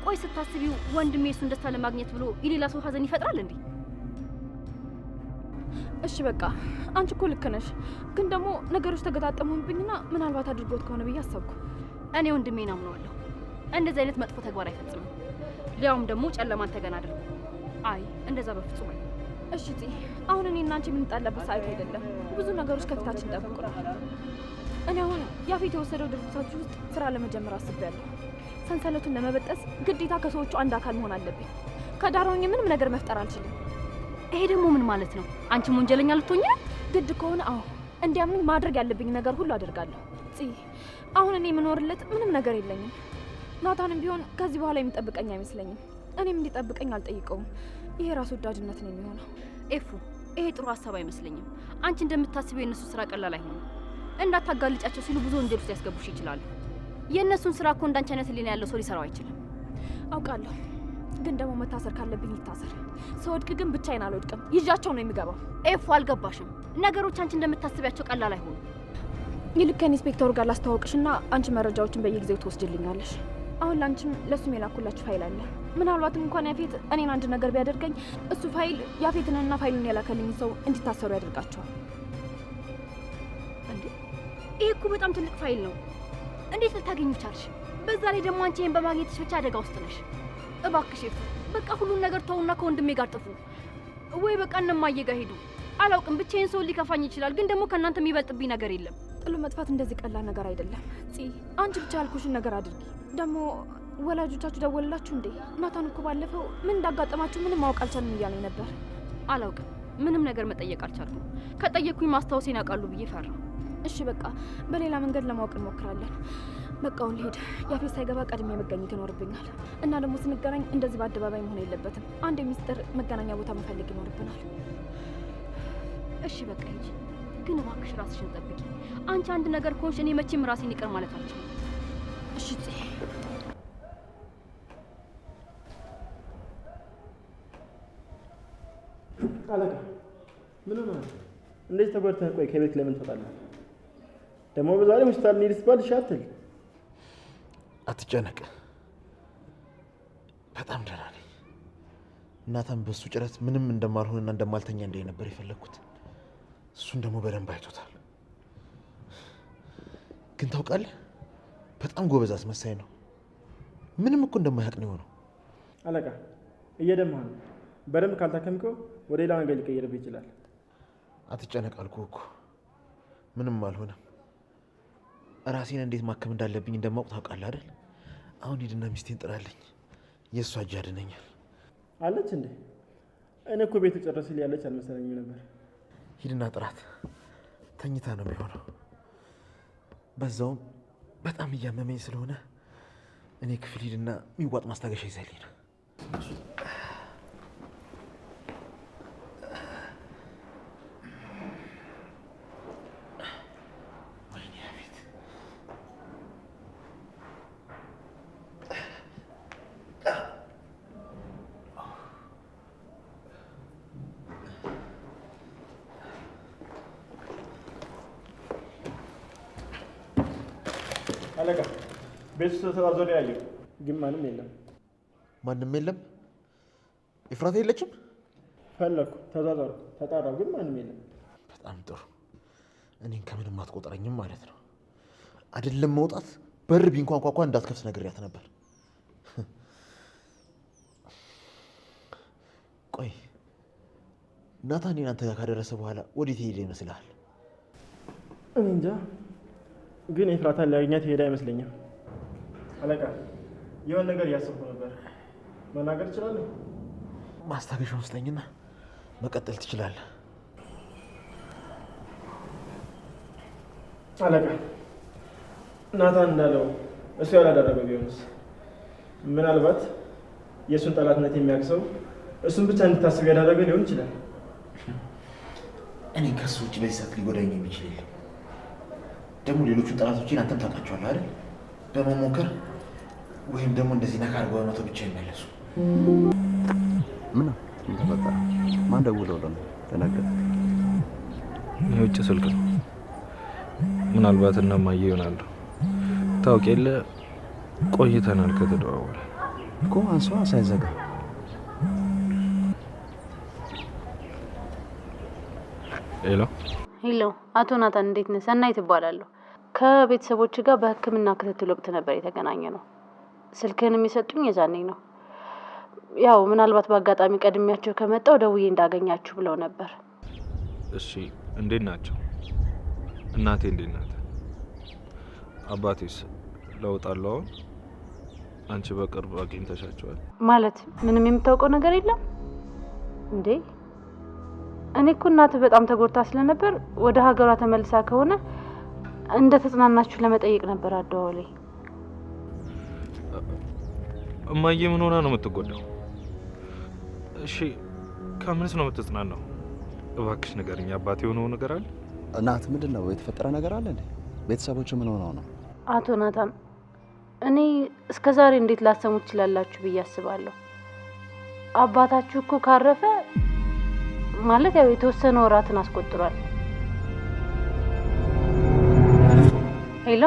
ቆይ ስታስቢው ወንድሜ እሱን ደስታ ለማግኘት ብሎ የሌላ ሰው ሀዘን ይፈጥራል እንዴ? እሺ በቃ አንቺ እኮ ልክ ነሽ፣ ግን ደግሞ ነገሮች ተገጣጠሙብኝና ምናልባት አድርጎት ከሆነ ብዬ አሰብኩ። እኔ ወንድሜን አምነዋለሁ። እንደዚህ አይነት መጥፎ ተግባር አይፈጽምም። ሊያውም ደግሞ ጨለማን ተገና አድርጎ። አይ እንደዛ በፍጹም አይደለም። እሺ ቲ አሁን እኔና አንቺ የምንጣላበት ሰዓት አይደለም። ብዙ ነገሮች ከፊታችን ጠብቁናል። እኔ አሁን ያፌት የወሰደው ድርጅታችሁ ውስጥ ስራ ለመጀመር አስቤያለሁ። ሰንሰለቱን ለመበጠስ ግዴታ ከሰዎቹ አንድ አካል መሆን አለብኝ። ከዳር ሆኜ ምንም ነገር መፍጠር አልችልም። ይሄ ደግሞ ምን ማለት ነው? አንቺም ወንጀለኛ ልትሆኚ? ግድ ከሆነ አዎ እንዲያምን ማድረግ ያለብኝ ነገር ሁሉ አደርጋለሁ። አሁን እኔ የምኖርለት ምንም ነገር የለኝም። ናታንም ቢሆን ከዚህ በኋላ የሚጠብቀኝ አይመስለኝም። እኔም እንዲጠብቀኝ አልጠይቀውም። ይሄ ራስ ወዳድነት ነው የሚሆነው። ኤፉ ይሄ ጥሩ ሀሳብ አይመስለኝም። አንቺ እንደምታስቢው የእነሱ ስራ ቀላል አይሆንም። እንዳታጋልጫቸው ሲሉ ብዙ ወንጀል ውስጥ ያስገቡሽ ይችላሉ። የእነሱን ስራ እኮ እንዳንቺ አይነት ህሊና ያለው ሰው ሊሰራው አይችልም። አውቃለሁ፣ ግን ደግሞ መታሰር ካለብኝ ይታሰር። ስወድቅ ግን ብቻዬን አልወድቅም፣ ይዣቸው ነው የሚገባው። ኤፉ አልገባሽም። ነገሮች አንቺ እንደምታስቢያቸው ቀላል አይሆኑም። ይልቅ ከኢንስፔክተሩ ጋር ላስተዋወቅሽና አንቺ መረጃዎችን በየጊዜው ትወስድልኛለሽ። አሁን ላንቺም ለሱም የላኩላችሁ ፋይል አለ። ምናልባትም እንኳን ያፌት እኔን አንድ ነገር ቢያደርገኝ እሱ ፋይል ያፌትንና ፋይሉን የላከልኝ ሰው እንዲታሰሩ ያደርጋቸዋል። እንዴ ይሄ እኮ በጣም ትልቅ ፋይል ነው። እንዴት ልታገኙ ቻልሽ? በዛ ላይ ደግሞ አንቺ ይሄን በማግኘትሽ ብቻ አደጋ ውስጥ ነሽ። እባክሽ ኤፉ በቃ ሁሉን ነገር ተውና ከወንድሜ ጋር ጥፉ፣ ወይ በቃ እነማዬ ጋር ሄዱ። አላውቅም፣ ብቻዬን ሰው ሊከፋኝ ይችላል፣ ግን ደግሞ ከእናንተ የሚበልጥብኝ ነገር የለም። ጥሎ መጥፋት እንደዚህ ቀላል ነገር አይደለም። አንቺ ብቻ ያልኩሽን ነገር አድርጊ። ደግሞ ወላጆቻችሁ ደወልላችሁ እንዴ? ናታን እኮ ባለፈው ምን እንዳጋጠማችሁ ምንም ማወቅ አልቻልንም እያለኝ ነበር። አላውቅም፣ ምንም ነገር መጠየቅ አልቻልኩም። ከጠየቅኩኝ ማስታወሴን ያውቃሉ ብዬ ፈራሁ። እሺ በቃ በሌላ መንገድ ለማወቅ እንሞክራለን። በቃውን ልሄድ። ያፌት ሳይገባ ቀድሜ መገኘት ይኖርብኛል። እና ደግሞ ስንገናኝ እንደዚህ በአደባባይ መሆን የለበትም። አንድ የሚስጥር መገናኛ ቦታ መፈለግ ይኖርብናል። እሺ በቃ ሂጂ፣ ግን እባክሽ ራስሽን ጠብቂ። አንቺ አንድ ነገር ከሆንሽ እኔ መቼም ራሴን ይቅር ማለት አልችልም። እሺ አለቃ ምን ነው እንዴት ተጎድተህ? ቆይ ከቤት ለምን ትወጣለህ? ደግሞ በዛሬ ሆስፒታል እንሂድ ስትባል እሺ አትል። አትጨነቅ፣ በጣም ደህና ነኝ። እናታም በሱ ጭረት ምንም እንደማልሆንና እንደማልተኛ እንደይ ነበር የፈለኩት። እሱን ደግሞ በደንብ አይቶታል። ግን ታውቃለህ፣ በጣም ጎበዝ አስመሳይ ነው። ምንም እኮ እንደማያውቅ ነው የሆነው። አለቃ እየደማህ ነው። በደንብ ካልታከምከው ወደ ሌላ ነገር ሊቀየርብህ ይችላል። አትጨነቅ አልኩህ እኮ ምንም አልሆነም። ራሴን እንዴት ማከም እንዳለብኝ እንደማውቅ ታውቃለህ አይደል? አሁን ሂድና ሚስቴን ጥራልኝ፣ የእሷ እጅ ያድነኛል። አለች እንዴ? እኔ እኮ ቤቱ ጨረስል ያለች አልመሰለኝም ነበር። ሂድና ጥራት፣ ተኝታ ነው የሚሆነው። በዛውም በጣም እያመመኝ ስለሆነ እኔ ክፍል ሂድና የሚዋጥ ማስታገሻ ይዘህልኝ ነው። አለቃ ቤት ውስጥ ተዛዞሪ ያየው ግን ማንም የለም። ማንም የለም? ኤፍራታ የለችም? ፈለኩ፣ ተዛዛሩ፣ ተጣራው፣ ግን ማንም የለም። በጣም ጥሩ። እኔን ከምንም አትቆጥረኝም ማለት ነው አይደለም? መውጣት በር ቢንኳኳኳ እንዳትከፍት ነግሬያት ነበር። ቆይ ናታን እናንተ ጋር ካደረሰ በኋላ ወዴት ሄደ ይመስልሃል? እኔ እንጃ፣ ግን ኤፍራታን ሊያገኛት ሄዳ አይመስለኝም። አለቃ የሆነ ነገር እያሰብኩ ነበር። መናገር እችላለሁ? ማስታገሻውን ስጠኝና መቀጠል ትችላለህ። አለቃ ናታን እንዳለው እሱ ያላደረገው ቢሆንስ? ምናልባት የእሱን ጠላትነት የሚያውቅ ሰው እሱን ብቻ እንድታስብ ያደረገ ሊሆን ይችላል። እኔ ከሱ ውጭ በዚህ ሰዓት ሊጎዳኝ የሚችል የለም። ደግሞ ሌሎቹን ጠላቶችን አንተም ታውቃቸዋለህ አይደል? በመሞከር ወይም ደግሞ እንደዚህ ነካ አድርገው በመቶ ብቻ ይመለሱ። ምን ተፈጠረ? ማን ደውለው ነው? ተናገረ። የውጭ ስልክ ነው። ምናልባት እነማዬ ይሆናሉ። ታውቅ የለ ቆይተናል ከተደዋወለ። እኮ አንሷ ሳይዘጋ። ሄሎ ሄሎ፣ አቶ ናታን እንዴት ነህ? ሰናይት እባላለሁ። ከቤተሰቦች ጋር በሕክምና ክትትል ወቅት ነበር የተገናኘ ነው። ስልክህን የሚሰጡኝ የዛኔ ነው። ያው ምናልባት በአጋጣሚ ቀድሚያቸው ከመጣው ደውዬ እንዳገኛችሁ ብለው ነበር። እሺ፣ እንዴት ናቸው? እናቴ እንዴት ናት? አባቴስ ለውጥ አለው አሁን? አንቺ በቅርብ አግኝተሻቸዋል? ማለት ምንም የምታውቀው ነገር የለም እንዴ? እኔ እኮ እናትህ በጣም ተጎድታ ስለነበር ወደ ሀገሯ ተመልሳ ከሆነ እንደ ተጽናናችሁ ለመጠየቅ ነበር አደዋውሌ። እማዬ ምን ሆና ነው የምትጎዳው? እሺ ከምንስ ነው የምትጽናናው? እባክሽ ንገሪኝ። አባቴ የሆነው ነገር አለ? እናት ምንድን ነው የተፈጠረ ነገር አለ እንዴ? ቤተሰቦች ምን ሆነው ነው? አቶ ናታን እኔ እስከ ዛሬ እንዴት ላሰሙ ትችላላችሁ ብዬ አስባለሁ። አባታችሁ እኮ ካረፈ ማለት ያው የተወሰነ ወራትን አስቆጥሯል። ሄሎ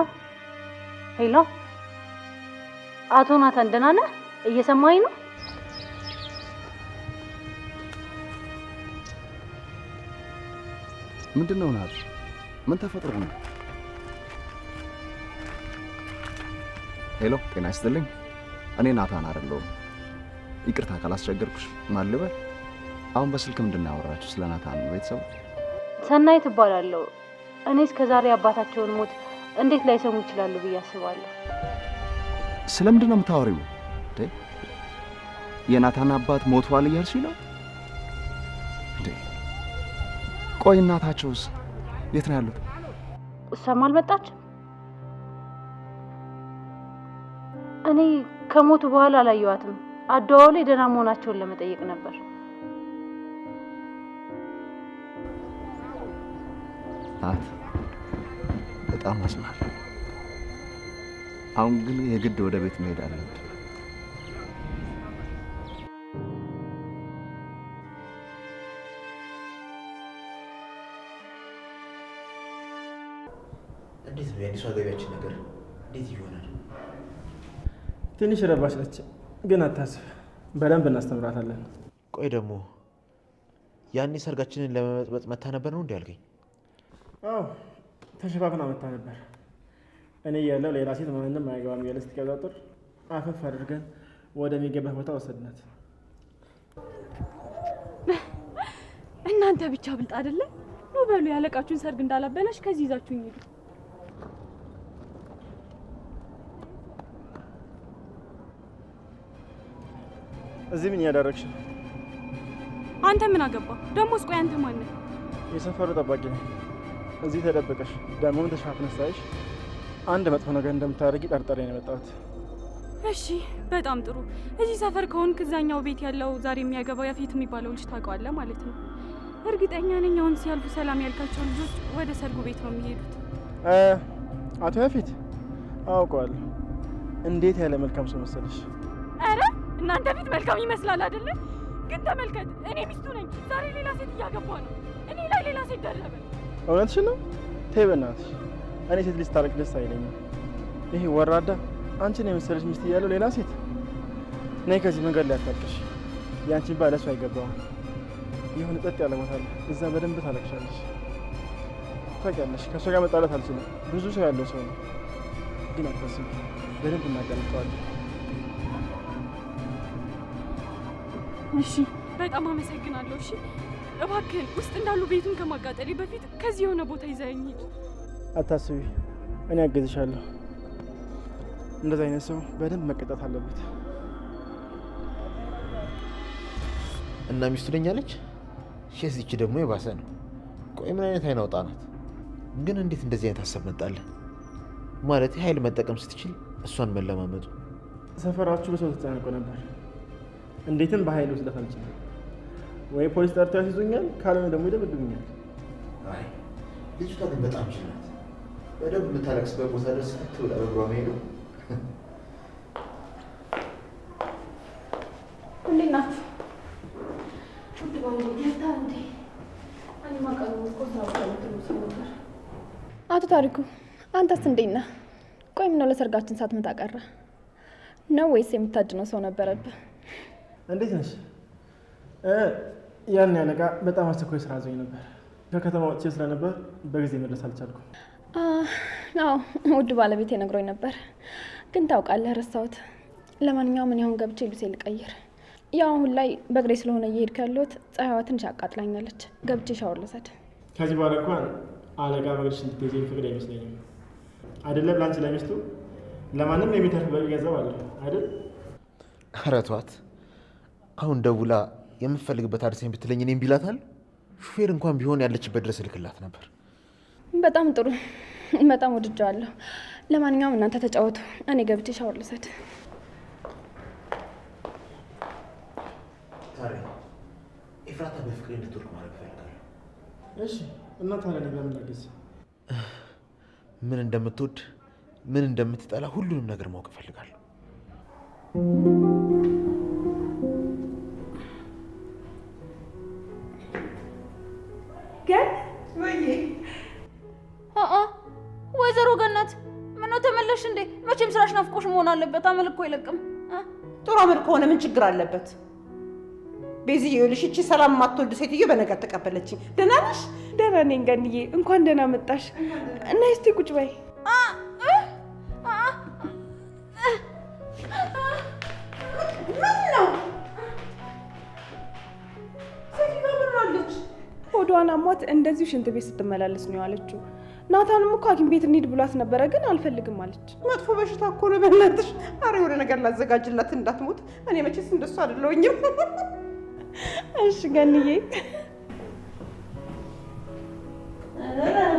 ሄሎ፣ አቶ ናታን ደህና ነህ? እየሰማኸኝ ነው? ምንድን ነው ናት? ምን ተፈጥሮ ነው? ሄሎ፣ ጤና ይስጥልኝ። እኔ ናታን አይደለሁም። ይቅርታ ካላስቸገርኩሽ። ማን ልበል? አሁን በስልክ ምንድን ነው ያወራችሁ? ስለ ናታን ነው? ቤተሰቡ ሰናይት እባላለሁ። እኔ እስከ ዛሬ አባታቸውን ሞት እንዴት ላይሰሙ ይችላሉ ብዬ አስባለሁ። ስለምንድን ነው የምታወሪው? የናታን አባት ሞቷል እያልሽ ነው? ቆይ እናታቸውስ የት ነው ያሉት? እሷም አልመጣችም። እኔ ከሞቱ በኋላ አላየኋትም። አደዋውሌ ደህና መሆናቸውን ለመጠየቅ ነበር። ናት፣ በጣም አዝናለሁ። አሁን ግን የግድ ወደ ቤት መሄድ አለብን። እንዴት ነው የአዲሷ ገቢያችን ነገር እንዴት ይሆናል? ትንሽ ረባሽ ነች፣ ግን አታስብ፣ በደንብ እናስተምራታለን። ቆይ ደግሞ ያኔ ሰርጋችንን ለመበጥበጥ መታ ነበር ነው እንዴ ያልከኝ? አዎ ተሸፋፍና መታ ነበር። እኔ ያለው ሌላ ሴት ማንንም አያገባም እያለ ስትቀባጥር አፈፍ አድርገን ወደሚገባ ቦታ ወሰድናት። እናንተ ብቻ ብልጥ አይደለ? ኑ በሉ፣ ያለቃችሁን ሰርግ እንዳላበላሽ ከዚህ ይዛችሁኝ ሂዱ። እዚህ ምን እያደረግሽ ነው? አንተ ምን አገባ? ደሞስ? ቆይ አንተ ማን ነህ? የሰፈሩ ጠባቂ ነው። እዚህ ተደብቀሽ ደግሞም ተሸፋፍነሽ ሳይሽ አንድ መጥፎ ነገር እንደምታደርጊ ጠርጥሬ ነው የመጣሁት። እሺ በጣም ጥሩ። እዚህ ሰፈር ከሆንክ እዛኛው ቤት ያለው ዛሬ የሚያገባው ያፌት የሚባለው ልጅ ታውቀዋለህ ማለት ነው። እርግጠኛ ነኝ አሁን ሲያልፉ ሰላም ያልካቸው ልጆች ወደ ሰርጉ ቤት ነው የሚሄዱት። አቶ ያፌት አውቀዋለሁ። እንዴት ያለ መልካም ሰው መሰለሽ። አረ እናንተ ፊት መልካም ይመስላል አይደለ? ግን ተመልከት፣ እኔ ሚስቱ ነኝ። ዛሬ ሌላ ሴት እያገባ ነው። እኔ ላይ ሌላ ሴት ደረበ። እውነትሽን ነው? ተይ በእናትሽ። እኔ ሴት ልጅ ታረቅ ደስ አይለኝም። ይሄ ወራዳ አንቺን የመሰለች ሚስት እያለው ሌላ ሴት። ነይ ከዚህ መንገድ ላይ አታልቅሽ። ያንቺን ባለ እሱ አይገባውም። የሆነ ጸጥ ያለ ቦታ አለ፣ እዛ በደንብ ታለቅሻለሽ። ታውቂያለሽ፣ ከእሱ ጋር መጣላት አልችልም። ብዙ ሰው ያለው ሰው ነው። ግን አታስቢ፣ በደንብ እናጋልጠዋለን። እሺ በጣም አመሰግናለሁ። እሺ እባክህን ውስጥ እንዳሉ ቤቱን ከማቃጠሌ በፊት ከዚህ የሆነ ቦታ ይዘኸኝ ሂድ። አታስቢ፣ እኔ አግዝሻለሁ። እንደዚህ አይነት ሰው በደንብ መቀጣት አለበት። እና ሚስቱ ነኝ አለች። ሸዚች ደግሞ የባሰ ነው። ቆይ ምን አይነት አይን አውጣ ናት? ግን እንዴት እንደዚህ አይነት ሀሳብ መጣለ? ማለት ኃይል መጠቀም ስትችል እሷን መለማመጡ። ሰፈራችሁ በሰው ተጨናንቆ ነበር። እንዴትም በኃይል ውስደት አልችልም። ወይ ፖሊስ ጠርቶ ያስይዙኛል፣ ካልሆነ ደግሞ ይደበድቡኛል። አይ ልጅቷ ግን በጣም ችላት። በደንብ የምታለቅስበት ቦታ ደርስ ትብላ በእግሯ መሄዱ። እንዴት ናችሁ? አቶ ታሪኩ አንተስ እንዴት ነህ? ቆይ ምነው ለሰርጋችን ሳትመጣ ቀረ? ነው ወይስ የምታድነው ሰው ነበረብህ? እንዴት ነሽ? ያን ያለቃ በጣም አስቸኳይ ስራ አዞኝ ነበር። ከከተማ ወጥቼ ስለነበር በጊዜ መድረስ አልቻልኩም። አዎ ውድ ባለቤቴ ነግሮኝ ነበር፣ ግን ታውቃለህ ረሳሁት። ለማንኛውም እኔ አሁን ገብቼ ልብሴ ልቀይር። ያው አሁን ላይ በእግሬ ስለሆነ እየሄድኩ ያለሁት ፀሐይዋ ትንሽ አቃጥላኛለች። ገብቼ ሻወር ልውሰድ። ከዚህ በኋላ እንኳን አለቃ በእግርሽ እንድትሄጂ ፍቅድ አይመስለኝም። አይደለም ለአንቺ ለሚስቱ ለማንም የሚተርፍ በቂ ገንዘብ አለ አይደል? ኧረ ተዋት። አሁን ደውላ የምፈልግበት አድርሰኝ ብትለኝ እኔም ቢላታል ሹፌር እንኳን ቢሆን ያለችበት ድረስ እልክላት ነበር። በጣም ጥሩ፣ በጣም ወድጃለሁ። ለማንኛውም እናንተ ተጫወቱ፣ እኔ ገብቼ ሻወር ልውሰድ። ታዲያ ኤፍራታ በፍቅሬ እንድትወድቅ ማድረግ እፈልጋለሁ። እሺ እና ታዲያ ለምን ላገዝ? ምን እንደምትወድ ምን እንደምትጠላ ሁሉንም ነገር ማወቅ እፈልጋለሁ። ወይዘሮ ገነት ምነው ተመለሽ እንዴ? መቼም ስራሽ ናፍቆሽ መሆን አለበት። አመል እኮ አይለቅም። ጥሩ አመል ከሆነ ምን ችግር አለበት? ቤዝዬ ይኸውልሽ፣ እቺ ሰላም የማትወልድ ሴትዮ በነገር ተቀበለችኝ። ደህና ነሽ? ደህና ነኝ ገንዬ፣ እንኳን ደህና መጣሽ። እና እስቲ ቁጭ በይ። ሆዷን አሟት እንደዚሁ ሽንት ቤት ስትመላለስ ነው ያለችው። ናታንም እኮ ሐኪም ቤት እንሂድ ብሏት ነበረ፣ ግን አልፈልግም አለች። መጥፎ በሽታ እኮ ነው በእናትሽ። ኧረ የሆነ ነገር ላዘጋጅላት እንዳትሞት። እኔ መቼስ እንደሱ አይደለሁኝም። እሺ ገንዬ።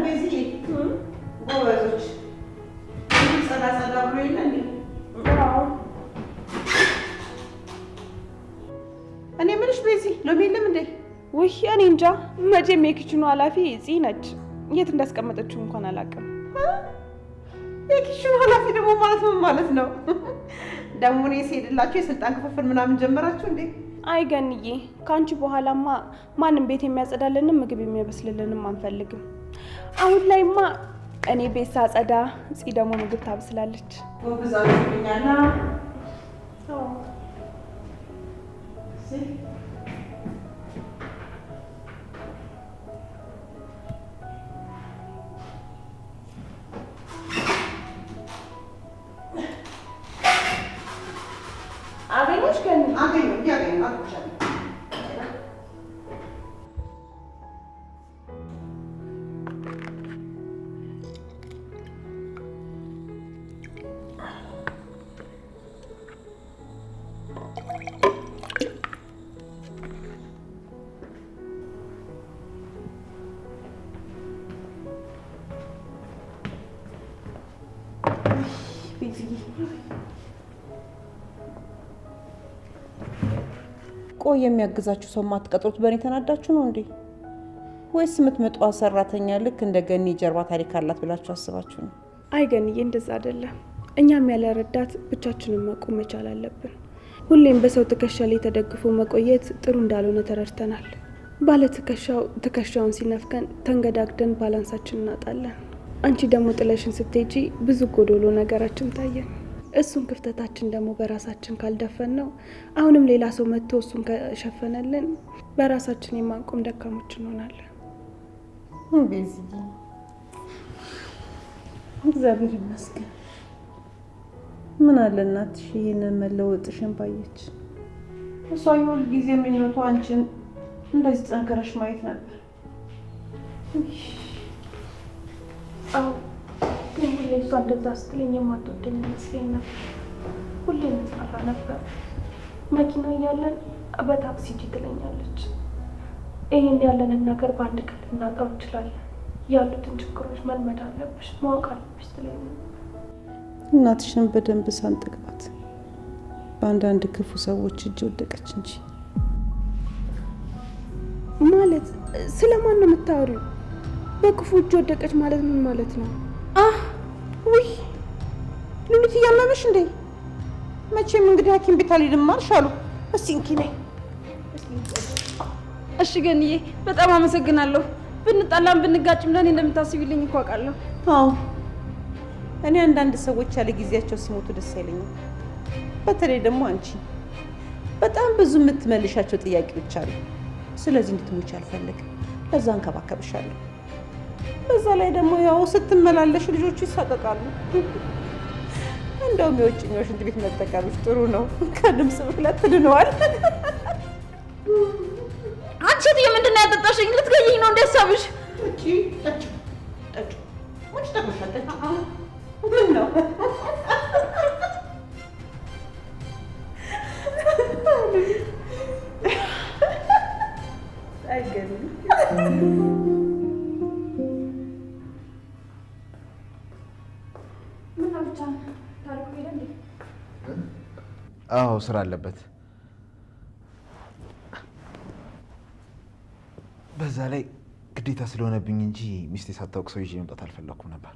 ቤዝዬ ጎበዞች ጸዳ ጸዳ ብሎ የለ እንዴ? እኔ የምልሽ ቤዚ ሎሚ የለም እንዴ? ውይ እኔ እንጃ። መቼም የኪችኑ ኃላፊ ፂ ነች። የት እንዳስቀመጠችው እንኳን አላውቅም። የኪችኑ ኃላፊ ደግሞ ማለት ምን ማለት ነው? ደግሞ እኔ ስሄድላችሁ የስልጣን ክፍፍል ምናምን ጀመራችሁ እንዴ? አይ ገንዬ፣ ከአንቺ በኋላማ ማንም ቤት የሚያጸዳልንም ምግብ የሚያበስልልንም አንፈልግም። አሁን ላይማ እኔ ቤት ሳጸዳ ፂ ደግሞ ምግብ ታበስላለች። ጎብዛችሁኛላ። አገኘሽ ገን? አገኘሁ። ቆይ የሚያግዛችሁ ሰው ማትቀጥሩት በእኔ ተናዳችሁ ነው እንዴ? ወይስ የምትመጣዋ ሰራተኛ ልክ እንደ ገኒ ጀርባ ታሪክ አላት ብላችሁ አስባችሁ ነው? አይ ገንዬ፣ እንደዛ አይደለም። እኛም ያለ ረዳት ብቻችንን መቆም መቻል አለብን። ሁሌም በሰው ትከሻ ላይ ተደግፎ መቆየት ጥሩ እንዳልሆነ ተረድተናል። ባለ ትከሻው ትከሻውን ሲነፍከን ተንገዳግደን ባላንሳችን እናጣለን። አንቺ ደግሞ ጥለሽን ስትሄጂ ብዙ ጎዶሎ ነገራችን ታየን። እሱን ክፍተታችን ደግሞ በራሳችን ካልደፈን ነው አሁንም ሌላ ሰው መጥቶ እሱን ከሸፈነልን በራሳችን የማንቆም ደካሞች እንሆናለን። ቤዝዬ እግዚአብሔር ይመስገን። ምን አለ እናትሽ ይሄንን መለወጥሽን ባየች። እሷ የሁል ጊዜ ምኞቷ አንቺን እንደዚህ ጠንከረሽ ማየት ነበር። አዎ ግን ሁሌ እሷ እንደዛ ስትለኝ የማትወደኝ ይመስለኝ ነበር። ሁሌ እንጣላ ነበር። መኪና እያለን በታክሲ ሂጂ ትለኛለች። ይህን ያለንን ነገር በአንድ ቀን ልናጣው እንችላለን። ያሉትን ችግሮች መልመድ አለብሽ፣ ማወቅ አለብሽ ትለኝ ነበር። እናትሽን በደንብ ሳንጠቅባት በአንዳንድ ክፉ ሰዎች እጅ ወደቀች እንጂ። ማለት ስለማን ነው የምታወሪው? በክፉ እጅ ወደቀች ማለት ምን ማለት ነው? ውይ ሉሊት እያመመሽ እንዴ? መቼም እንግዲህ ሐኪም ቤት አልሄድም አልሽ አሉ። እስኪ እንኪ ነይ። እሺ ገንዬ፣ በጣም አመሰግናለሁ። ብንጣላም ብንጋጭም ለእኔ እንደምታስቢልኝ እኮ አውቃለሁ። አዎ እኔ አንዳንድ ሰዎች ያለ ጊዜያቸው ሲሞቱ ደስ አይለኝም። በተለይ ደግሞ አንቺ በጣም ብዙ የምትመልሻቸው ጥያቄዎች አሉ። ስለዚህ እንድትሞች አልፈልግም። ለዛ እንከባከብሻለሁ። በዛ ላይ ደግሞ ያው ስትመላለሽ ልጆቹ ይሳቀቃሉ። እንደውም የውጭኛው ሽንት ቤት መጠቀምሽ ጥሩ ነው። ከድምፅ ብክለት ትድነዋል። አንቺ ሴትዮ ምንድን ነው ያጠጣሽኝ? ልትገይኝ ነው እንደሳብሽ? ምን ነው አዎ ስራ አለበት። በዛ ላይ ግዴታ ስለሆነብኝ እንጂ ሚስቴ ሳታውቅ ሰው ይዤ መምጣት አልፈለኩም ነበር።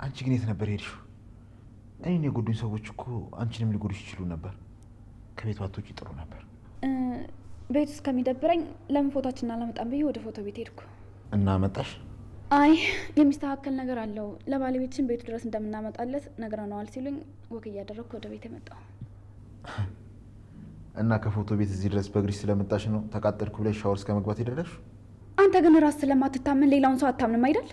አንቺ ግን የት ነበር ሄድሽው? እኔን የጎዱኝ ሰዎች እኮ አንቺንም ሊጎዱሽ ይችሉ ነበር። ከቤት ባትወጪ ጥሩ ነበር። ቤት ውስጥ ከሚደብረኝ ለምን ፎቶችን አላመጣም ብዬ ወደ ፎቶ ቤት ሄድኩ። እና መጣሽ? አይ የሚስተካከል ነገር አለው፣ ለባለቤትሽን ቤቱ ድረስ እንደምናመጣለት ነግረነዋል ሲሉኝ ወክ እያደረግኩ ወደ ቤት የመጣው። እና ከፎቶ ቤት እዚህ ድረስ በእግርሽ ስለመጣሽ ነው ተቃጠልኩ ብለሽ ሻወር እስከ መግባት ሄደለሽ? አንተ ግን ራስ ስለማትታመን ሌላውን ሰው አታምንም አይደል?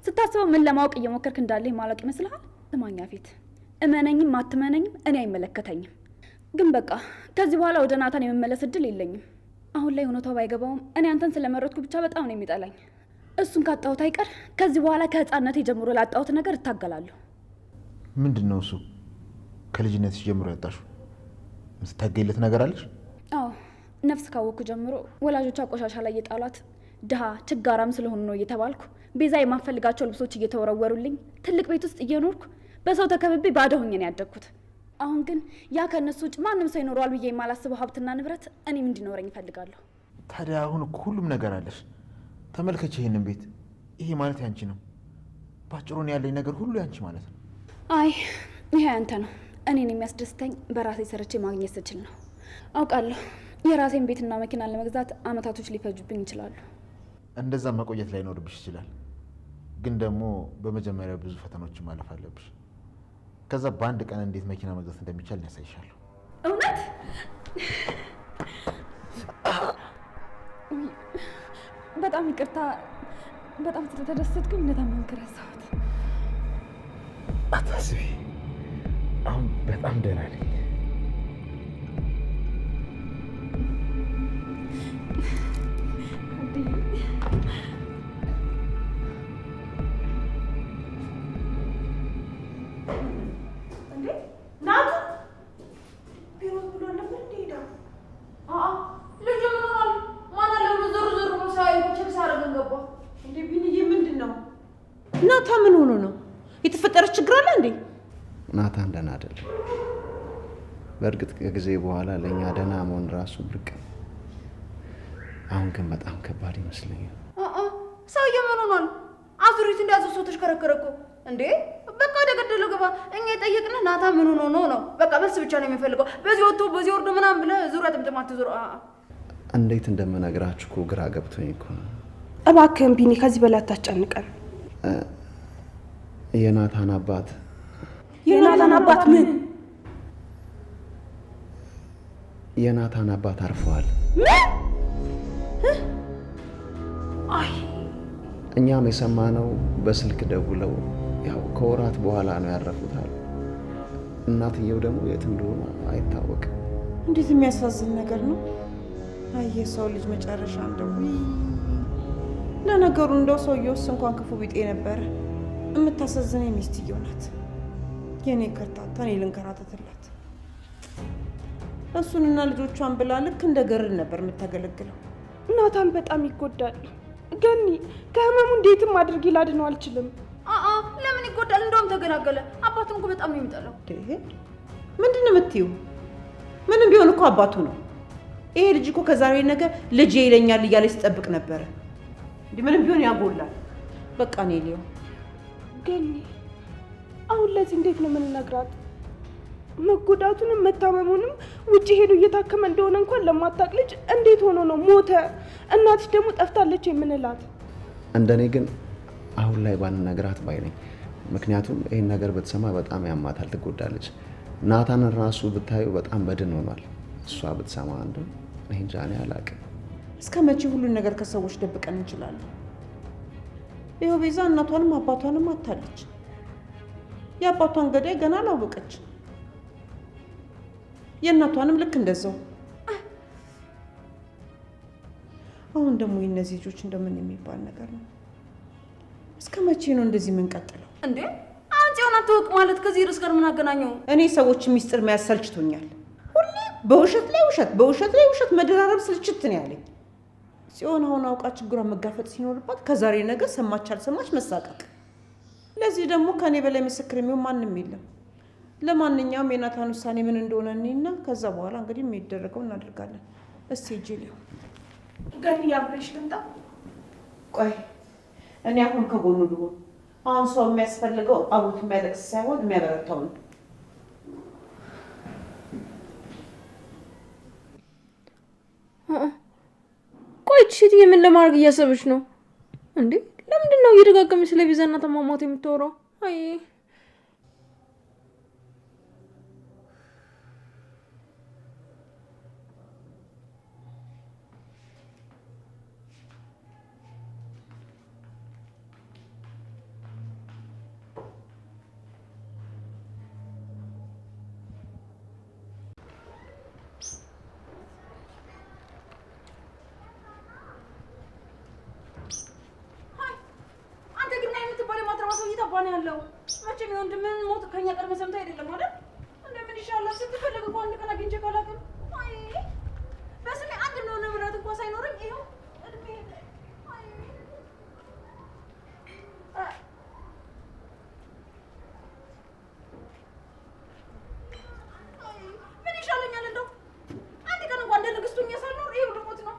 ስታስበው ምን ለማወቅ እየሞከርክ እንዳለ ማለቅ ይመስልሃል? ስማኛ ፊት እመነኝም አትመነኝም እኔ አይመለከተኝም። ግን በቃ ከዚህ በኋላ ወደ ናታን የመመለስ እድል የለኝም። አሁን ላይ እውነታው ባይገባውም እኔ አንተን ስለመረጥኩ ብቻ በጣም ነው የሚጠላኝ። እሱን ካጣሁት አይቀር ከዚህ በኋላ ከህፃንነቴ ጀምሮ ላጣሁት ነገር እታገላለሁ። ምንድን ነው እሱ? ከልጅነትሽ ጀምሮ ያጣሽው የምትታገይለት ነገር አለሽ? አዎ ነፍስ ካወቅኩ ጀምሮ ወላጆቿ ቆሻሻ ላይ የጣሏት ድሃ ችጋራም ስለሆኑ ነው እየተባልኩ ቤዛ የማፈልጋቸው ልብሶች እየተወረወሩልኝ ትልቅ ቤት ውስጥ እየኖርኩ በሰው ተከብቤ ባዶ ሆኜ ነው ያደግኩት። አሁን ግን ያ ከእነሱ ውጭ ማንም ሰው ይኖረዋል ብዬ የማላስበው ሀብትና ንብረት እኔም እንዲኖረኝ እፈልጋለሁ። ታዲያ አሁን እኮ ሁሉም ነገር አለሽ። ተመልከች ይሄንን ቤት። ይሄ ማለት ያንቺ ነው። ባጭሩን ያለኝ ነገር ሁሉ ያንቺ ማለት ነው። አይ ይሄ ያንተ ነው። እኔን የሚያስደስተኝ በራሴ ሰርቼ ማግኘት ስችል ነው። አውቃለሁ የራሴን ቤትና መኪና ለመግዛት አመታቶች ሊፈጁብኝ ይችላሉ። እንደዛ መቆየት ላይኖርብሽ ይችላል። ግን ደግሞ በመጀመሪያ ብዙ ፈተኖችን ማለፍ አለብሽ። ከዛ በአንድ ቀን እንዴት መኪና መግዛት እንደሚቻል ያሳይሻለሁ። እውነት? በጣም ይቅርታ። በጣም ስለተደሰትኩኝ እንደታመንክ ረሳሁት። አታስቢ፣ አሁን በጣም ደህና ነኝ። ናታን ምን ሆኖ ነው? የተፈጠረ ችግር አለ እንዴ? ናታን ደህና አይደለም። በእርግጥ ከጊዜ በኋላ ለእኛ ደህና መሆን ራሱ ብርቅ ነው። አሁን ግን በጣም ከባድ ይመስለኛል። ሰውዬው ምን ሆኗል? አዙሪት እንዳያዘው ሰው ተሽከረከረ እኮ እንዴ! በቃ ወደ ገደለው ገባ። እኛ የጠየቅንህ ናታን ምን ሆኖ ነው? በቃ መልስ ብቻ ነው የሚፈልገው። በዚህ ወጥቶ በዚህ ወርዶ ምናምን ብለህ ዙሪያ ጥምጥም አትዙር። እንዴት እንደምነግራችሁ እኮ ግራ ገብቶኝ እኮ ነው። እባክህን ቢኒ ከዚህ በላይ አታስጨንቀን። የናታን አባት የናታን አባት ምን? የናታን አባት አርፈዋል። አይ እኛም የሰማነው በስልክ ደውለው ያው ከወራት በኋላ ነው ያረፉት አሉ። እናትየው ደግሞ የት እንደሆነ አይታወቅም። እንዴት የሚያሳዝን ነገር ነው። አይ የሰው ልጅ መጨረሻ እንደው ለነገሩ እንደው ሰውየውስ እንኳን ክፉ ቢጤ ነበረ። የምታሳዝነኝ ሚስትየው ናት። የኔ ከርታታ እኔ ልንከራተትላት። እሱንና ልጆቿን ብላ ልክ እንደ ገረድ ነበር የምታገለግለው። ናታን በጣም ይጎዳል። ገኒ ከህመሙ እንዴትም አድርጌ ላድነው አልችልም። ለምን ይጎዳል? እንደውም ተገላገለ። አባቱን እኮ በጣም ነው የሚጠላው። ምንድን ነው የምትይው? ምንም ቢሆን እኮ አባቱ ነው። ይሄ ልጅ እኮ ከዛሬ ነገ ልጅ ይለኛል እያለ ሲጠብቅ ነበረ። ምንም ቢሆን ያጎላል። በቃ እኔ ሊው ገኒ አሁን ለዚህ እንዴት ነው የምንነግራት? መጎዳቱንም መታመሙንም ውጭ ሄዶ እየታከመ እንደሆነ እንኳን ለማታቅ ልጅ እንዴት ሆኖ ነው ሞተ? እናትሽ ደግሞ ጠፍታለች የምንላት? እንደኔ ግን አሁን ላይ ባንነግራት ባይ ነኝ። ምክንያቱም ይህን ነገር ብትሰማ በጣም ያማታል፣ ትጎዳለች። ናታንን ራሱ ብታዩ በጣም በድን ሆኗል። እሷ ብትሰማ አንዱ እኔ እንጃ፣ እኔ አላውቅም። እስከ መቼ ሁሉን ነገር ከሰዎች ደብቀን እንችላለን? ይኸው ቤዛ እናቷንም አባቷንም አታለች። የአባቷን ገዳይ ገና አላወቀች፣ የእናቷንም ልክ እንደዛው። አሁን ደግሞ የእነዚህ ልጆች እንደምን የሚባል ነገር ነው? እስከ መቼ ነው እንደዚህ የምንቀጥለው? እንዴ አንቺ ሆና ተወቅ ማለት ከዚህ ርዕስ ጋር ምን አገናኘው? እኔ ሰዎች ሚስጥር መያዝ ሰልችቶኛል። ሁሌ በውሸት ላይ ውሸት፣ በውሸት ላይ ውሸት መደራረብ ስልችት ነው ያለኝ። ጽዮን አሁን አውቃ ችግሯን መጋፈጥ ሲኖርባት ከዛሬ ነገ ሰማች አልሰማች መሳቀቅ። ለዚህ ደግሞ ከኔ በላይ ምስክር የሚሆን ማንም የለም። ለማንኛውም የናታን ውሳኔ ምን እንደሆነ እኔና ከዛ በኋላ እንግዲህ የሚደረገው እናደርጋለን። እስቲ ጂሊው ገኒ ያብረሽ ልምጣ። ቆይ እኔ አሁን ከጎኑ ልሁን። አሁን ሰው የሚያስፈልገው አቡት የሚያለቅስ ሳይሆን የሚያበረታው ነው። ቆይ ቺቲ ምን ለማድረግ እያሰበች ነው እንዴ? ለምንድን ነው እየደጋገመች ስለ ቤዛና ተማማት የምታወራው? አይ ያለው መቼም የወንድምህን ሞት ከኛ ቀድመ ሰምተህ አይደለም አይደል? እንደምን ይሻላል ስትፈልግ እንኳን አንድ ቀን አግኝቼ ካላውቅም። አይ በስሜ አንድ ነው ንብረት እንኳን ሳይኖረኝ ይኸው እድሜ። አይ ምን ይሻለኛል? እንደው አንድ ቀን እንኳን እንደ ንግስቱ ሆኜ ሳልኖር ይኸው ልሞት ነው።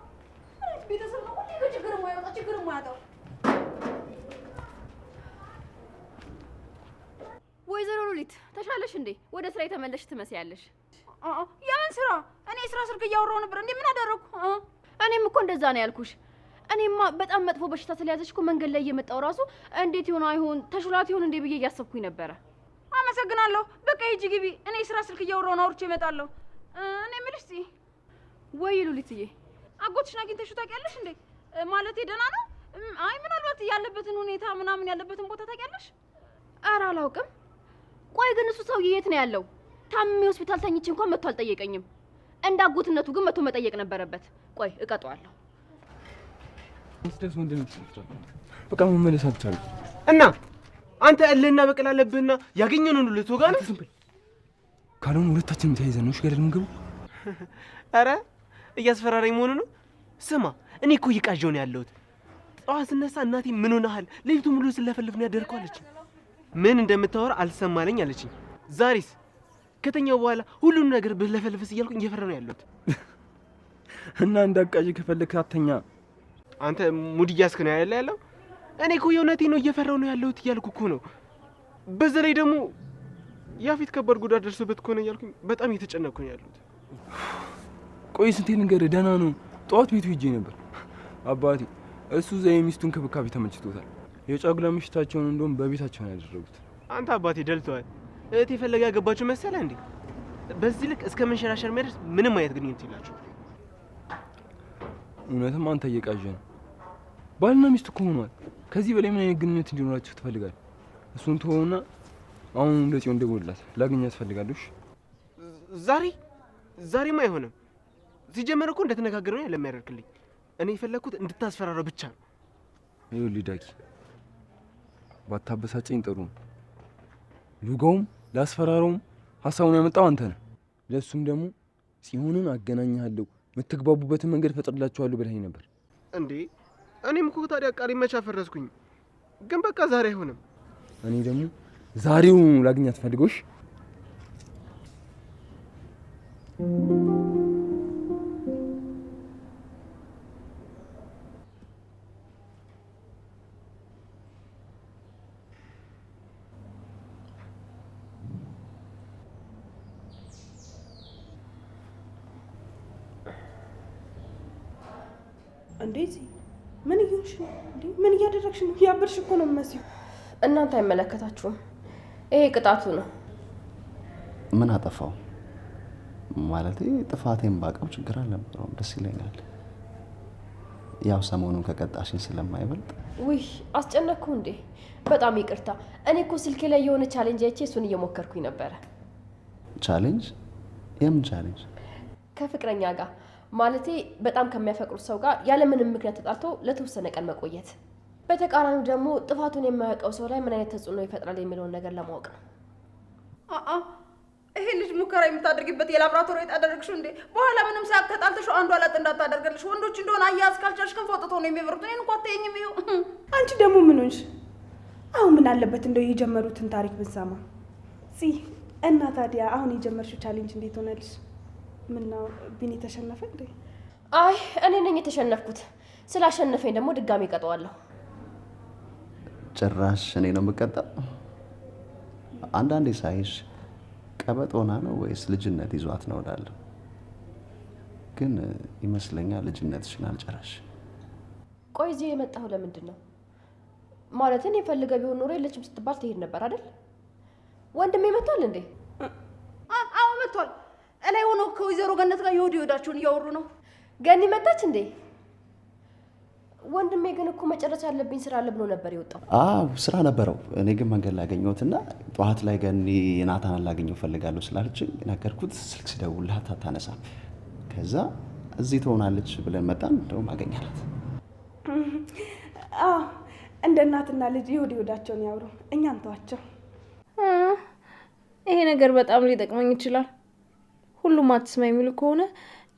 ቤተሰብ ነው ሁሌ ችግር የማያወጣ ችግር የማያጣው። ወይዘሮ ሉሊት ተሻለሽ እንዴ? ወደ ስራ የተመለሽ ትመስያለሽ። የምን ስራ? እኔ ስራ ስልክ እያወራሁ ነበር። እንዴ ምን አደረኩ? እኔም እኮ እንደዛ ነው ያልኩሽ። እኔማ በጣም መጥፎ በሽታ ስለያዘሽ እኮ መንገድ ላይ እየመጣሁ ራሱ እንዴት ይሆን አይሆን ተሽሏት ይሆን እንዴ ብዬ እያሰብኩኝ ነበረ። አመሰግናለሁ። በቃ ሂጂ ግቢ። እኔ ስራ ስልክ እያወራሁ ነው፣ አውርቼ እመጣለሁ። እኔ የምልሽ እስኪ ወይ ሉሊትዬ አጎትሽን አግኝተሽው ታውቂያለሽ እንዴ? ማለቴ ደህና ነው? አይ ምናልባት ያለበትን ሁኔታ ምናምን ያለበትን ቦታ ታውቂያለሽ? ኧረ አላውቅም። ቆይ ግን እሱ ሰውዬ የት ነው ያለው? ታምሜ ሆስፒታል ተኝቼ እንኳን መጥቶ አልጠየቀኝም። እንዳጎትነቱ ግን መጥቶ መጠየቅ ነበረበት። ቆይ እቀጣዋለሁ። እንስደስ ወንድም ትሰጣለህ። በቃ መመለስ አልቻለም እና አንተ እልህና በቀል አለብህና ያገኘነውን ሁሉ ልትወጋ ነው። ካልሆነ ሁለታችንም ተያይዘን ነው ገደል የምንገባው። ኧረ እያስፈራራኝ መሆኑ ነው። ስማ እኔ እኮ እየቃዠሁ ነው ያለሁት። ጠዋት ስነሳ እናቴ ምን ሆነሃል ሌሊቱ ሙሉ ስለፈልፍ ነው ያደርኩ አለችኝ። ምን እንደምታወራ አልሰማለኝ አለችኝ። ዛሬስ ከተኛው በኋላ ሁሉንም ነገር ብለፈልፍስ እያልኩኝ እየፈራሁ ነው ያለሁት። እና እንዳቃዥ ከፈለክ አተኛ። አንተ ሙድ እያስክ ነው ያለው። እኔ እኮ የእውነቴን ነው እየፈራሁ ነው ያለሁት እያልኩ እኮ ነው። በዛ ላይ ደግሞ ያፊት ከባድ ጉዳት ደርሶበት ከሆነ እያልኩኝ በጣም እየተጨነቅኩ ነው ያለሁት። ቆይ ስንቴ ልንገርህ፣ ደህና ነው። ጠዋት ቤቱ ሂጄ ነበር። አባቴ እሱ እዛ የሚስቱን ክብካቤ ተመችቶታል። የጫጉላ ምሽታቸውን እንደውም በቤታቸው ነው ያደረጉት። አንተ አባቴ ደልተዋል። እህቴ ፈለጋ ያገባችሁ መሰለህ እንዴ? በዚህ ልክ እስከ መንሸራሸር የሚያደርስ ምንም አይነት ግንኙነት የላችሁ። እውነትም አንተ እየቃዠ ነው። ባልና ሚስት እኮ ሆኗል። ከዚህ በላይ ምን አይነት ግንኙነት እንዲኖራችሁ ትፈልጋለህ? እሱን ተወውና አሁን ለጽዮን ደውልላት፣ ላገኛት ትፈልጋለሽ? ዛሬማ አይሆንም። ሲጀመር እኮ እንደተነጋገረው ነው ለሚያደርግልኝ። እኔ የፈለኩት እንድታስፈራራው ብቻ ነው። ይኸውልህ ዳጊ፣ ባታበሳጨኝ ጥሩ ነው። ሉጋውም ላስፈራራውም ሀሳቡን ያመጣው አንተ ነህ። ለሱም ደግሞ ጽዮንን አገናኝሃለሁ፣ የምትግባቡበትን መንገድ ፈጥርላችኋለሁ ብለኸኝ ነበር እንዴ? እኔም እኮ ታዲያ ቃሌ መቼ አፈረስኩኝ? ግን በቃ ዛሬ አይሆንም። እኔ ደግሞ ዛሬው ላግኛት ፈልጎሽ እንዴ ምን እየሆንሽ ነው እንዴ? ምን እያደረግሽ ነው? ያበርሽ እኮ ነው የምመስለው። እናንተ አይመለከታችሁም። ይሄ ቅጣቱ ነው። ምን አጠፋው? ማለቴ ጥፋቴን ባቀው ችግር አልነበረውም፣ ደስ ይለኛል። ያው ሰሞኑን ከቀጣሽኝ ስለማይበልጥ። ውይ አስጨነቅኩ እንዴ? በጣም ይቅርታ። እኔ እኮ ስልኬ ላይ የሆነ ቻሌንጅ አይቼ እሱን እየሞከርኩኝ ነበረ። ቻሌንጅ? የምን ቻሌንጅ? ከፍቅረኛ ጋር ማለቴ በጣም ከሚያፈቅሩት ሰው ጋር ያለምንም ምክንያት ተጣልቶ ለተወሰነ ቀን መቆየት። በተቃራኒው ደግሞ ጥፋቱን የማያውቀው ሰው ላይ ምን አይነት ተጽዕኖ ይፈጥራል የሚለውን ነገር ለማወቅ ነው። ይሄ ልጅ ሙከራ የምታደርጊበት የላብራቶሪ ያደረግሽው እንዴ? በኋላ ምንም ሳያውቅ ተጣልተሽ አንዷ ላጥ እንዳታደርገልሽ። ወንዶች እንደሆነ አያያዝ ካልቻልሽ ክንፍ አውጥተው ነው የሚበሩት። እኔን እንኳን አትይኝም። ይኸው አንቺ ደግሞ ምን ሆንሽ? አሁን ምን አለበት እንደው የጀመሩትን ታሪክ ብንሰማ። እና ታዲያ አሁን የጀመርሽው ቻሌንጅ እንዴት ሆነልሽ? ምነው ቢኒ ተሸነፈ እንዴ? አይ እኔ ነኝ የተሸነፍኩት። ስላሸነፈኝ ደግሞ ድጋሚ ቀጠዋለሁ። ጭራሽ እኔ ነው የምቀጣው? አንዳንዴ ሳይሽ ቀበጥ ሆና ነው ወይስ ልጅነት ይዟት ነው እላለሁ። ግን ይመስለኛል ልጅነትሽን አልጨረሽ። ቆይ እዚህ የመጣሁ ለምንድን ነው? ማለትን የፈልገ ቢሆን ኖሮ የለችም ስትባል ትሄድ ነበር አይደል? ወንድሜ መጥቷል እንዴ? አዎ መጥቷል። እላይ ሆኖ ከወይዘሮ ገነት ጋር የወዲ ወዳቸውን እያወሩ ነው። ገኒ መጣች እንዴ? ወንድሜ ግን እኮ መጨረስ ያለብኝ ስራ አለ ብሎ ነበር የወጣው። ስራ ነበረው። እኔ ግን መንገድ ላገኘሁትና ጠዋት ላይ ገኒ ናታን ላገኘው ፈልጋለሁ ስላለችኝ ነገርኩት። ስልክ ሲደውልላት አታነሳም። ከዛ እዚህ ትሆናለች ብለን መጣን። እንደውም አገኛላት። እንደ እናትና ልጅ የወዲ ወዳቸውን ያወሩ፣ እኛን ተዋቸው። ይሄ ነገር በጣም ሊጠቅመኝ ይችላል። ሁሉም አትስማ የሚሉ ከሆነ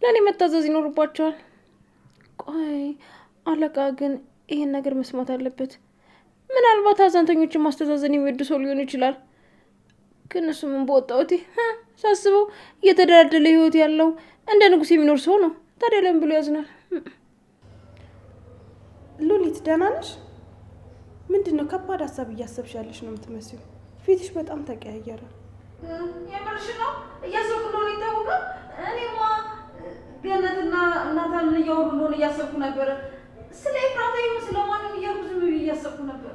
ለእኔ መታዘዝ ይኖርባቸዋል። ቆይ አለቃ ግን ይሄን ነገር መስማት አለበት። ምናልባት አዛንተኞችን ማስተዛዘን የሚወድ ሰው ሊሆን ይችላል። ግን እሱ ምን በወጣውቲ ሳስበው እየተደላደለ ህይወት ያለው እንደ ንጉስ የሚኖር ሰው ነው። ታዲያ ለምን ብሎ ያዝናል? ሉሊት ደህና ነሽ? ምንድነው ከባድ ሀሳብ እያሰብሽ ያለሽ ነው የምትመስዩ? ፊትሽ በጣም ተቀያየረ። የምርሽ ነው? እያሰብኩ እንደሆነ ይታወቃል። እኔማ ገነትና እናታን እያወሩ እንደሆነ እያሰብኩ ነበረ። ስለ ኤፍራታ ይሁን ስለማንም እያልኩ ዝም ብዬ እያሰብኩ ነበር።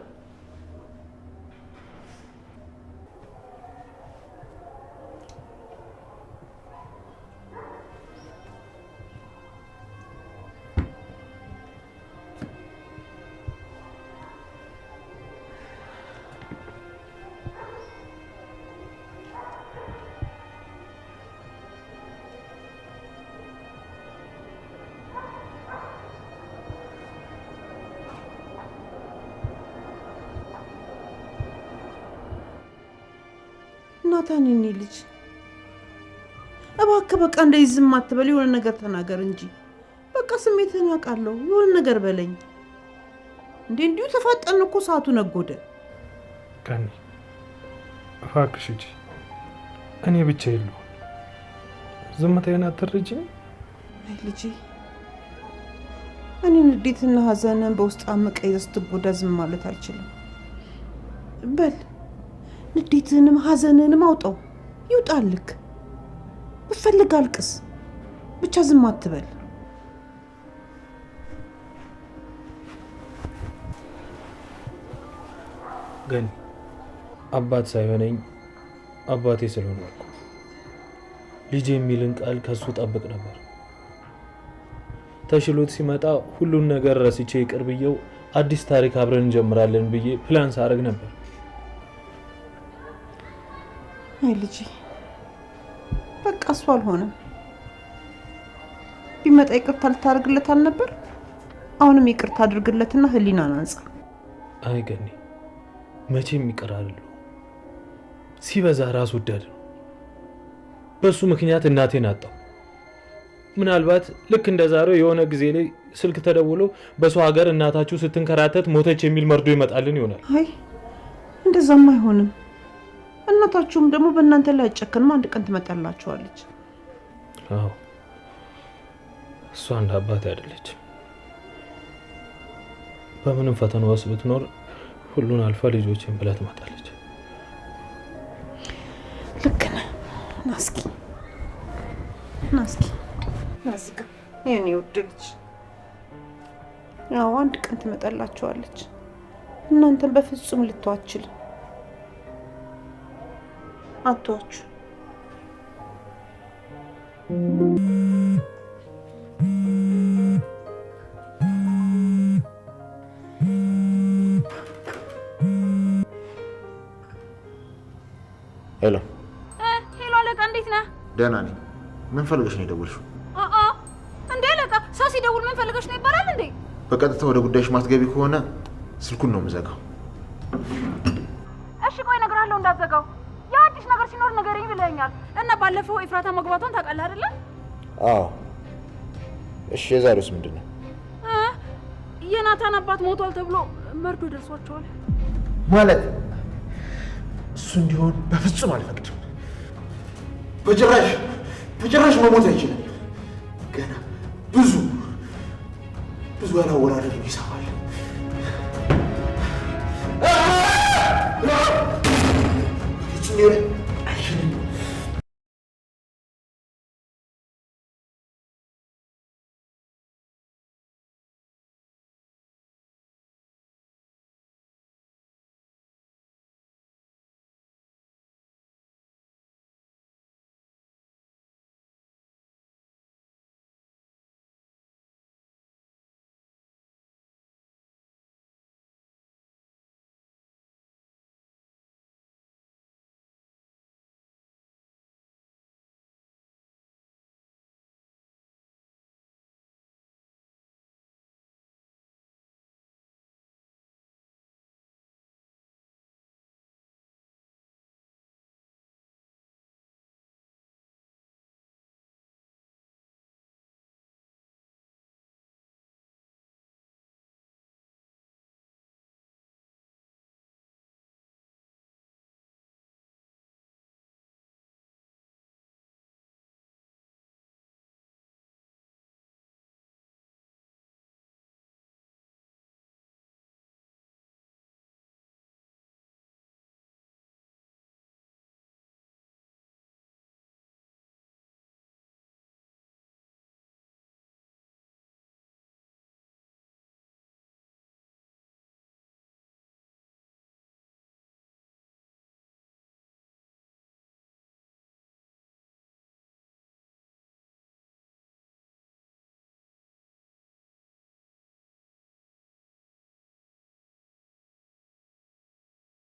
ናታን የኔ ልጅ እባክህ በቃ እንደዚህ ዝም አትበል። የሆነ ነገር ተናገር እንጂ በቃ ስሜትህን አውቃለሁ። የሆነ ነገር በለኝ እንዴ! እንዲሁ ተፋጠን እኮ ሰዓቱ ነጎደ። ገኒ እባክሽ ሂጂ። እኔ ብቻ የለሁ። ዝምታዬን አትረጂኝ? አይ ልጄ፣ እኔ ንዴትና ሀዘንን በውስጥ አምቀ ይዘህ ስትጎዳ ዝም ማለት አልችልም። በል ንዴትህንም ሀዘንህንም አውጣው፣ ይውጣልክ። ብፈልግ አልቅስ፣ ብቻ ዝም አትበል። ገኒ አባት ሳይሆነኝ አባቴ ስለሆንኩ ልጅ የሚልን ቃል ከሱ ጠብቅ ነበር። ተሽሎት ሲመጣ ሁሉን ነገር ረስቼ ይቅር ብዬው አዲስ ታሪክ አብረን እንጀምራለን ብዬ ፕላን ሳደርግ ነበር። አይ ልጄ፣ በቃ እሱ አልሆነም። ቢመጣ ይቅርታ ልታደርግለት አልነበር? አሁንም ይቅርታ አድርግለትና ህሊናን አንጻ። አይ ገኒ፣ መቼም ይቅር አይደለም። ሲበዛ ራስ ወዳድ ነው። በሱ ምክንያት እናቴን አጣው። ምናልባት ልክ እንደ ዛሬው የሆነ ጊዜ ላይ ስልክ ተደውሎ በሰው ሀገር እናታችሁ ስትንከራተት ሞተች የሚል መርዶ ይመጣልን ይሆናል። አይ እንደዛም አይሆንም። እናታችሁም ደግሞ በእናንተ ላይ አጨከንም፣ አንድ ቀን ትመጣላችኋለች። አዎ እሷ እንደ አባት አይደለች። በምንም ፈተና ውስጥ ብትኖር ሁሉን አልፋ ልጆችን ብላ ትመጣለች። ልክ ነህ። ናስኪ ናስኪ ናስኪ የኔ ውድ ልጅ፣ ያው አንድ ቀን ትመጣላችኋለች። እናንተን በፍጹም ልተዋችል አትዋችሁ። ሄሎ ሄሎ፣ አለቃ እንዴት ነህ? ደህና ነኝ። ምን ፈልገሽ ነው የደወልሽው? እንዴ አለቃ፣ ሰው ሲደውል ምን ፈልገሽ ነው ይባላል እንዴ? በቀጥታ ወደ ጉዳይሽ ማትገቢ ከሆነ ስልኩን ነው የምዘጋው። እሺ ቆይ እነግርሃለሁ እንዳትዘጋው። የአዲስ ነገር ሲኖር ንገረኝ ብለኸኛል እና ባለፈው ኤፍራታ መግባቷን ታውቃለህ አይደለ? አዎ። እሺ የዛሬውስ ምንድን ነው? የናታን አባት ሞቷል ተብሎ መርዶ ደርሷቸዋል። ማለት እሱ እንዲሆን በፍጹም አልፈቅድም። በጭራሽ መሞት አይችልም። ገና ብዙ ያላወራረዱ ይሰማል። ፍጹም